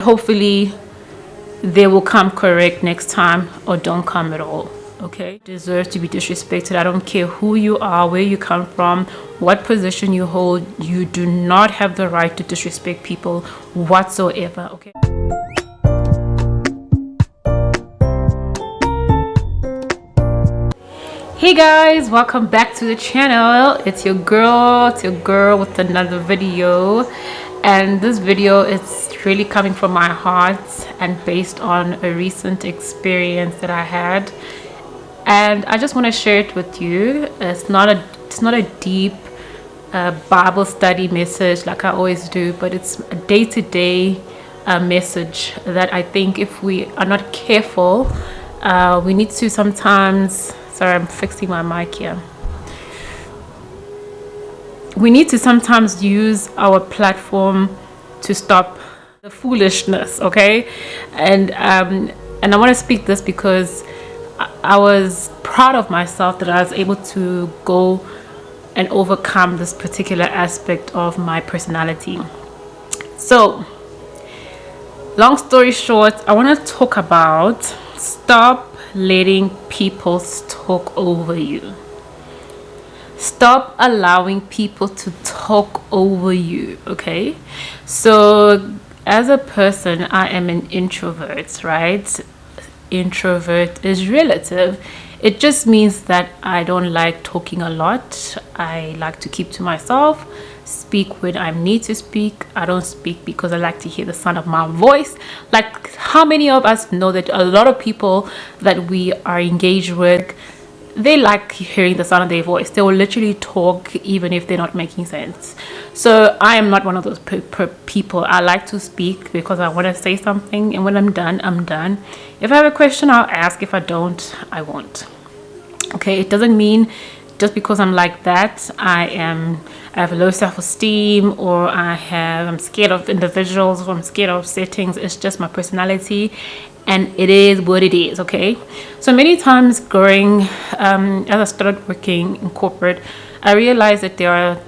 Hopefully they will come correct next time, or don't come at all. Okay, deserve to be disrespected. I don't care who you are, where you come from, what position you hold. You do not have the right to disrespect people whatsoever. Okay. Hey guys, welcome back to the channel. It's your girl with another video, and this video is really coming from my heart and based on a recent experience that I had, and I just want to share it with you. It's not a deep Bible study message like I always do, but it's a day-to-day message that I think if we are not careful, we need to sometimes. Sorry, I'm fixing my mic here. We need to sometimes use our platform to stop the foolishness, okay? And I want to speak this because I was proud of myself that I was able to go and overcome this particular aspect of my personality. So, long story short, I want to talk about stop letting people talk over you. Stop allowing people to talk over you. Okay, so as a person, I am an introvert, right? Introvert is relative. It just means that I don't like talking a lot. I like to keep to myself, speak when I need to speak. I don't speak because I like to hear the sound of my voice. Like, how many of us know that a lot of people that we are engaged with, they like hearing the sound of their voice. They will literally talk even if they're not making sense. So I am not one of those people. I like to speak because I want to say something, and when I'm done, I'm done. If I have a question, I'll ask. If I don't, I won't. Okay, it doesn't mean just because I'm like that, I have low self-esteem, or I'm scared of individuals, or I'm scared of settings. It's just my personality, and it is what it is. Okay, so many times growing as I started working in corporate, I realized that there are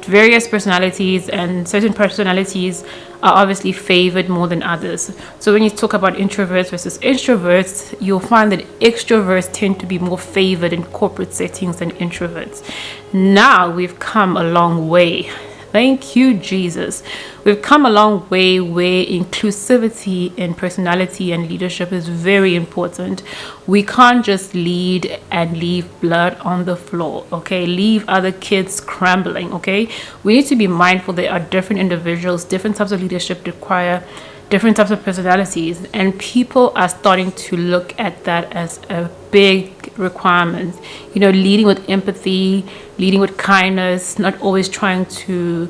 various personalities, and certain personalities are obviously favored more than others. So when you talk about introverts versus extroverts, you'll find that extroverts tend to be more favored in corporate settings than introverts. Now we've come a long way. Thank you, Jesus. We've come a long way where inclusivity in personality and leadership is very important. We can't just lead and leave blood on the floor, okay? Leave other kids scrambling, okay? We need to be mindful there are different individuals, different types of leadership require different types of personalities, and people are starting to look at that as a big requirement. You know, leading with empathy, leading with kindness, not always trying to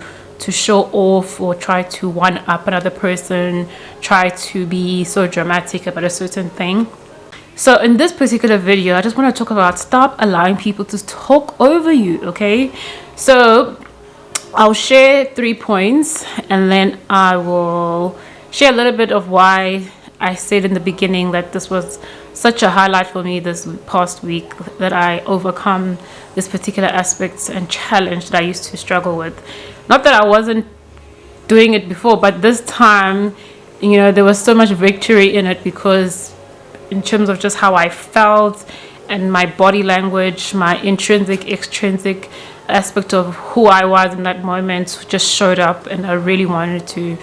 show off or try to one up another person, try to be so dramatic about a certain thing. So in this particular video, I just want to talk about stop allowing people to talk over you, okay? So I'll share 3 points, and then I will share a little bit of why I said in the beginning that this was such a highlight for me this past week, that I overcome this particular aspect and challenge that I used to struggle with. Not that I wasn't doing it before, but this time, you know, there was so much victory in it, because in terms of just how I felt and my body language, my intrinsic, extrinsic aspect of who I was in that moment just showed up, and I really wanted to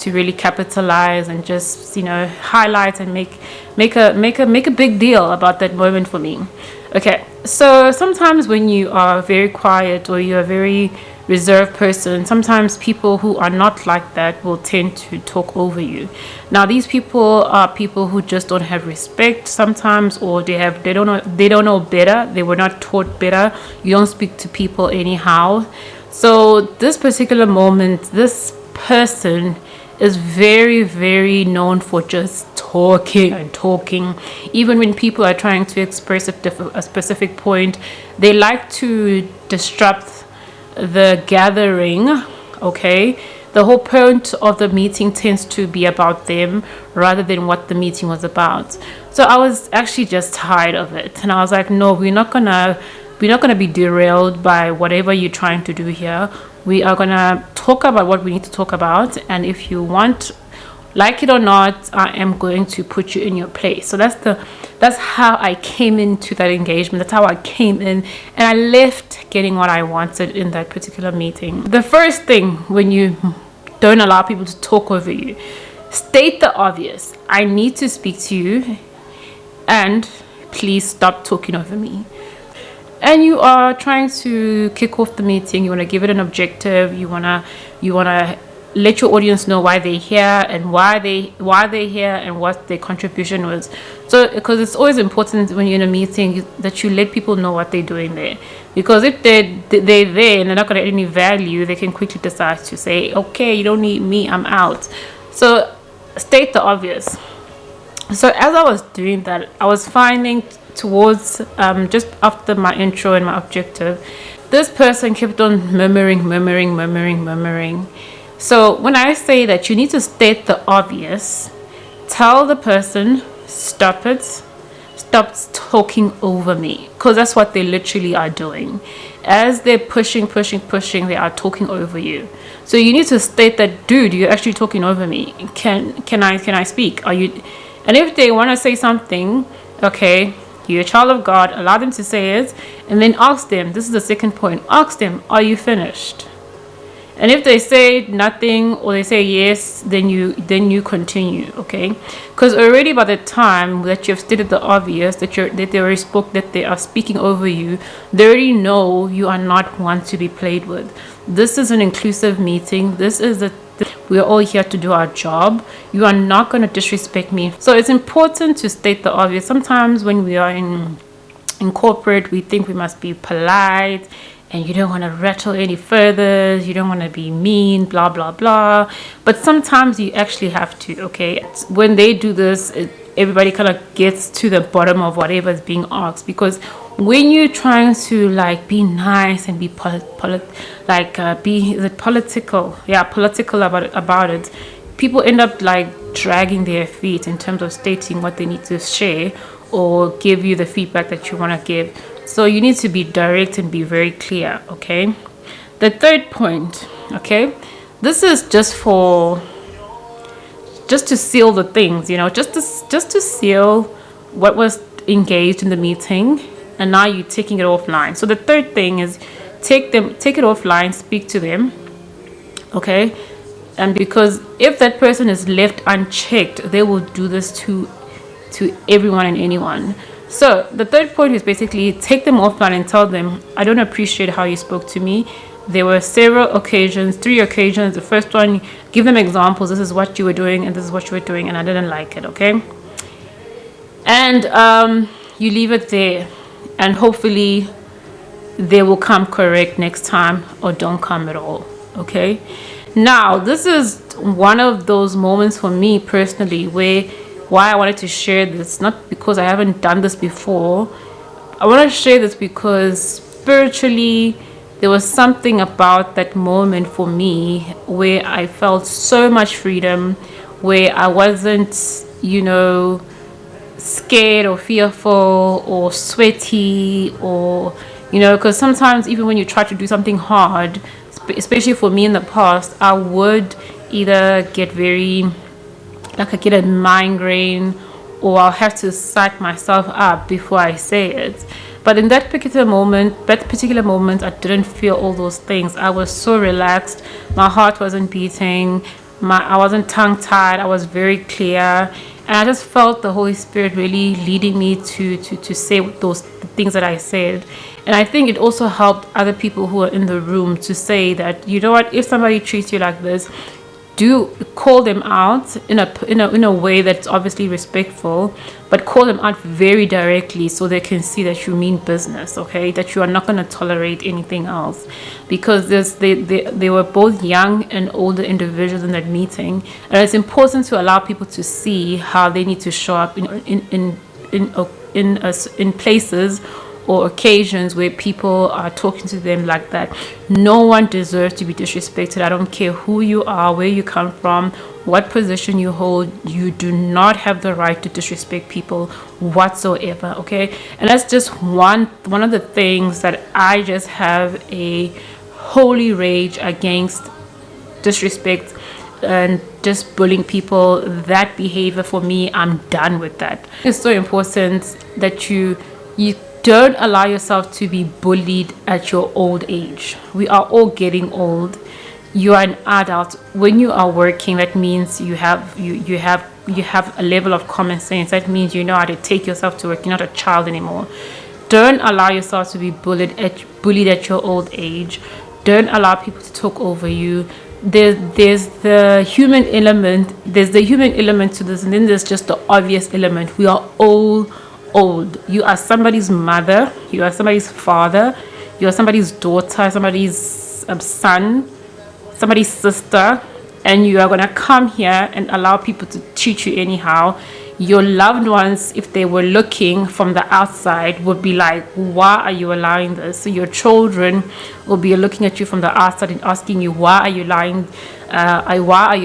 really capitalize and just, you know, highlight and make a big deal about that moment for me. Okay, so sometimes when you are very quiet or you're a very reserved person, sometimes people who are not like that will tend to talk over you. Now, these people are people who just don't have respect sometimes, or they don't know better. They were not taught better. You don't speak to people anyhow. So this particular moment, this person is very, very known for just talking and talking. Even when people are trying to express a specific point, they like to disrupt the gathering, okay? The whole point of the meeting tends to be about them rather than what the meeting was about. So I was actually just tired of it, and I was like, no, we're not gonna be derailed by whatever you're trying to do here. We are gonna talk about what we need to talk about, and if you want Like it or not, I am going to put you in your place. So that's how I came into that engagement. That's how I came in, and I left getting what I wanted in that particular meeting. The first thing, when you don't allow people to talk over you, state the obvious. I need to speak to you, and please stop talking over me. And you are trying to kick off the meeting. You want to give it an objective. You wanna let your audience know why they're here and why they're here and what their contribution was. So, because it's always important when you're in a meeting that you let people know what they're doing there. Because if they're there and they're not going to add any value, they can quickly decide to say, okay, you don't need me, I'm out. So state the obvious. So as I was doing that, I was finding towards just after my intro and my objective, this person kept on murmuring. So when I say that you need to state the obvious, tell the person, stop talking over me, because that's what they literally are doing. As they're pushing, they are talking over you. So you need to state that, dude, you're actually talking over me. Can I speak? Are you? And if they want to say something, okay, you're a child of God, allow them to say it, and then ask them. This is the second point. Ask them, are you finished? And if they say nothing or they say yes, then you continue, okay? Because already by the time that you've stated the obvious, that they are speaking over you, they already know you are not one to be played with. This is an inclusive meeting. We are all here to do our job. You are not going to disrespect me. So it's important to state the obvious. Sometimes when we are in corporate, we think we must be polite, and you don't want to rattle any further, you don't want to be mean, blah blah blah, but sometimes you actually have to, okay? When they do this, everybody kind of gets to the bottom of whatever is being asked, because when you're trying to like be nice and be political about it, people end up like dragging their feet in terms of stating what they need to share or give you the feedback that you want to give. So you need to be direct and be very clear, okay? The third point, okay? This is just to seal the things, just to seal what was engaged in the meeting, and now you're taking it offline. So the third thing is take it offline, speak to them, okay? And because if that person is left unchecked, they will do this to everyone and anyone. So the third point is basically take them offline and tell them, I don't appreciate how you spoke to me. There were several occasions, 3 occasions. The first one, give them examples. This is what you were doing and this is what you were doing, and I didn't like it, okay? And you leave it there, and hopefully they will come correct next time, or don't come at all, okay? Now, this is one of those moments for me personally why I wanted to share this, not because I haven't done this before. I want to share this because spiritually there was something about that moment for me where I felt so much freedom, where I wasn't, scared or fearful or sweaty, or, because sometimes even when you try to do something hard, especially for me in the past, I would either get I get a migraine, or I'll have to psych myself up before I say it. But in that particular moment, I didn't feel all those things. I was so relaxed. My heart wasn't beating. I wasn't tongue-tied. I was very clear. And I just felt the Holy Spirit really leading me to say those things that I said. And I think it also helped other people who are in the room to say that, you know what, if somebody treats you like this, do call them out in a way that's obviously respectful, but call them out very directly so they can see that you mean business, okay? That you are not going to tolerate anything else, because they were both young and older individuals in that meeting, and it's important to allow people to see how they need to show up in places or occasions where people are talking to them like that. No one deserves to be disrespected. I don't care who you are, where you come from, what position you hold. You do not have the right to disrespect people whatsoever, okay? And that's just one of the things that I just have a holy rage against: disrespect. and just bullying people, that behavior for me, I'm done with that. It's so important that you don't allow yourself to be bullied at your old age. We are all getting old. You are an adult. When you are working, that means you have a level of common sense. That means you know how to take yourself to work. You're not a child anymore. Don't allow yourself to be bullied at your old age. Don't allow people to talk over you. There's the human element. There's the human element to this, and then there's just the obvious element. We are all old. You are somebody's mother. You are somebody's father. You are somebody's daughter. Somebody's son. Somebody's sister. And you are gonna come here and allow people to treat you anyhow. Your loved ones, if they were looking from the outside, would be like, why are you allowing this? So your children will be looking at you from the outside and asking you, why are you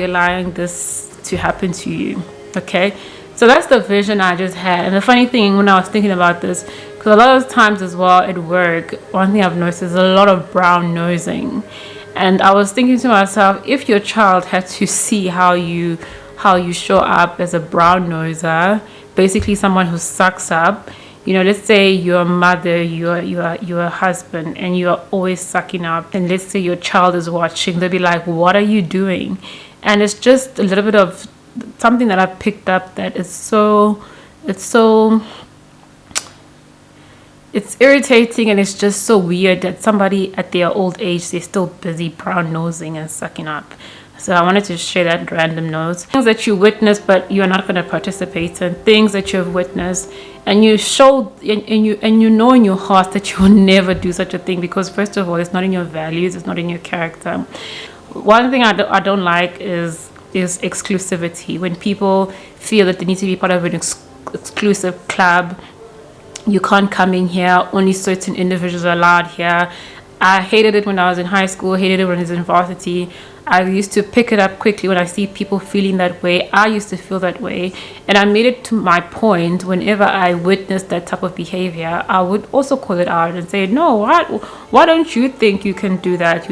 allowing this to happen to you? Okay, so that's the vision I just had. And the funny thing, when I was thinking about this, because a lot of times as well at work, one thing I've noticed is a lot of brown nosing. And I was thinking to myself, if your child had to see how you show up as a brown noser, basically someone who sucks up, let's say you're a mother, you're a husband, and you're always sucking up, and let's say your child is watching, they'll be like, what are you doing? And it's just a little bit of something that I picked up that is it's irritating, and it's just so weird that somebody at their old age, they're still busy brown nosing and sucking up. So I wanted to share that random note. Things that you witness but you're not going to participate in, things that you've witnessed, and you show and you know in your heart that you will never do such a thing, because first of all, it's not in your values, it's not in your character. One thing I don't like is exclusivity. When people feel that they need to be part of an exclusive club, you can't come in here, only certain individuals are allowed here. I hated it when I was in high school, hated it when I was in varsity. I used to pick it up quickly when I see people feeling that way. I used to feel that way. And I made it to my point, whenever I witnessed that type of behavior, I would also call it out and say, no, why don't you think you can do that?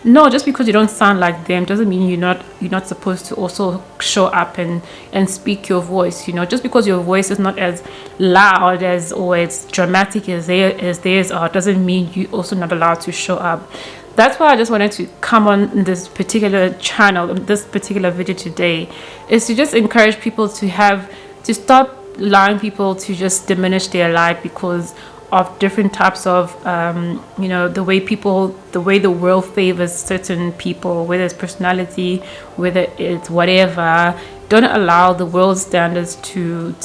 No, just because you don't sound like them doesn't mean you're not supposed to also show up and speak your voice. Just because your voice is not as loud or as dramatic as theirs are, doesn't mean you're also not allowed to show up. That's why I just wanted to come on this particular channel, this particular video today, is to just encourage people to stop allowing people to just diminish their light because of different types of, the way the world favors certain people, whether it's personality, whether it's whatever. Don't allow the world's standards to,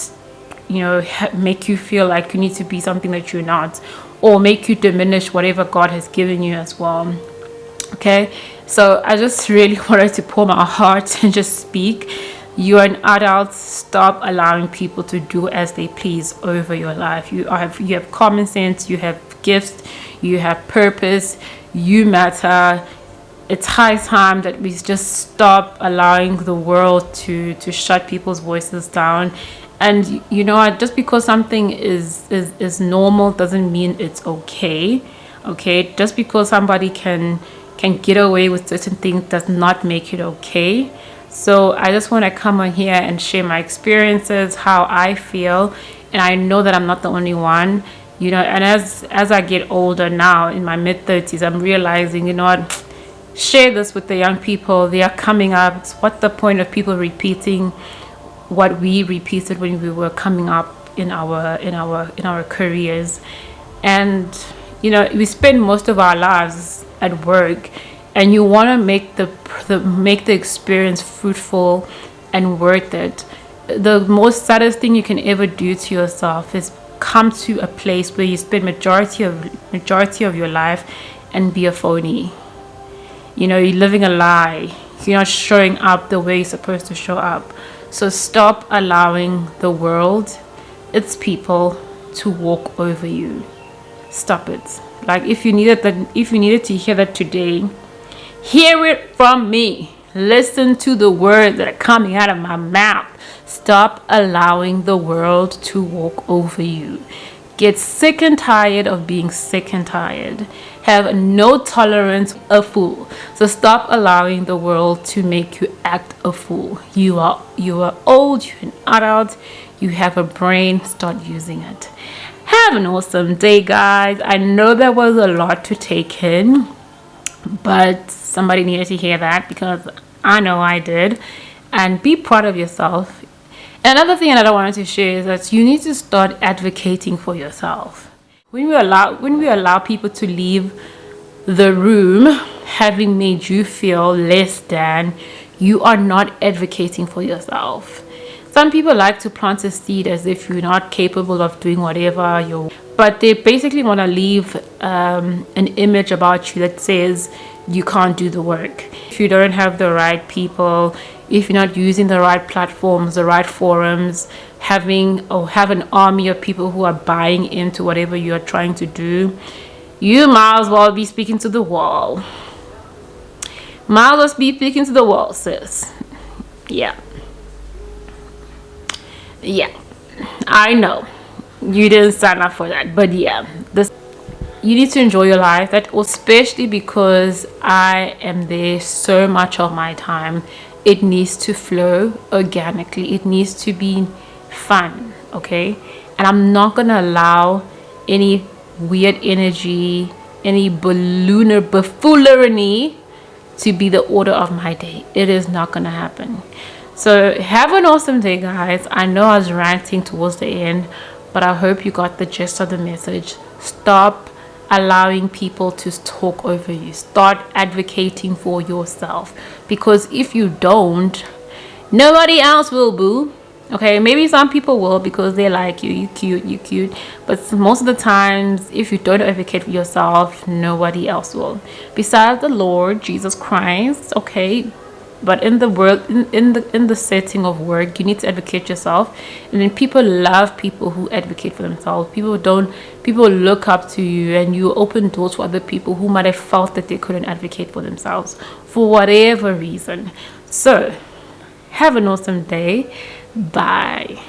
make you feel like you need to be something that you're not, or make you diminish whatever God has given you as well. Okay, so I just really wanted to pour my heart and just speak. You're an adult. Stop allowing people to do as they please over your life. You have common sense, you have gifts, you have purpose, you matter. It's high time that we just stop allowing the world to shut people's voices down. And just because something is normal doesn't mean it's okay. Just because somebody can get away with certain things does not make it okay. So I just want to come on here and share my experiences, how I feel, and I know that I'm not the only one. And as I get older now, in my mid-30s, I'm realizing, share this with the young people. They are coming up. What's the point of people repeating what we repeated when we were coming up in our careers? And we spend most of our lives at work, and you want to make the experience fruitful and worth it. The most saddest thing you can ever do to yourself is come to a place where you spend majority of your life and be a phony. You're living a lie. You're not showing up the way you're supposed to show up. So stop allowing the world, its people, to walk over you. Stop it. Like, if you needed to hear that today, hear it from me. Listen to the words that are coming out of my mouth. Stop allowing the world to walk over you. Get sick and tired of being sick and tired. Have no tolerance for a fool. So stop allowing the world to make you act a fool. You are old, you're an adult, you have a brain, start using it. Have an awesome day, guys. I know there was a lot to take in, but somebody needed to hear that because I know I did. And be proud of yourself. Another thing that I wanted to share is that you need to start advocating for yourself. When we allow people to leave the room having made you feel less than, you are not advocating for yourself. Some people like to plant a seed as if you're not capable of doing whatever but they basically want to leave an image about you that says you can't do the work. If you don't have the right people, if you're not using the right platforms, the right forums, have an army of people who are buying into whatever you're trying to do, you might as well be speaking to the wall. Might as well be speaking to the wall, sis. Yeah, I know you didn't sign up for that, but yeah, you need to enjoy your life. That especially because I am there so much of my time. It needs to flow organically. It needs to be fun, okay? And I'm not gonna allow any weird energy, any buffoonery to be the order of my day. It is not gonna happen. So have an awesome day, guys. I know I was ranting towards the end, but I hope you got the gist of the message. Stop allowing people to talk over you. Start advocating for yourself, because if you don't, nobody else will, boo. Okay, maybe some people will because they like you cute, but most of the times, if you don't advocate for yourself, nobody else will besides the Lord Jesus Christ. Okay, but in the world, in the setting of work, you need to advocate yourself. And then people love people who advocate for themselves. People look up to you, and you open doors for other people who might have felt that they couldn't advocate for themselves for whatever reason. So have an awesome day. Bye.